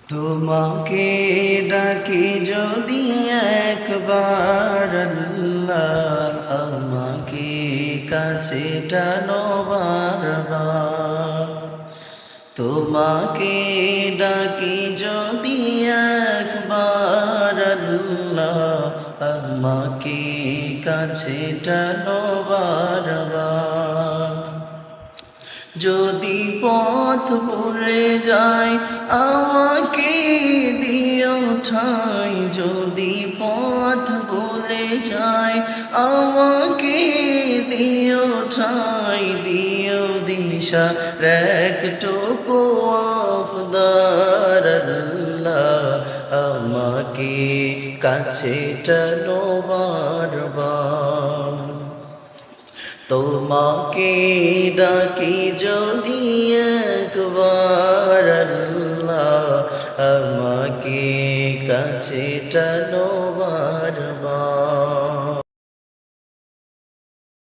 তোমাকে ডাকি যদি একবার আল্লাহ, আমাকে কাছে টানো বারবার। তোমাকে ডাকি যদি একবার আল্লাহ, আমাকে কাছে টানো বারবার। যদি পথ ভুলে যাই আমাকে দিও ঠাই, যদি পথ ভুলে যাই আমাকে দিও ঠাই, দিও দিশা একটুকু আফদার আল্লাহ, আমাকে কাছে টানো বারবার। তোমাকে ডাকি যদি একবার আল্লাহ, আমাকে কাছে টানো বারবার।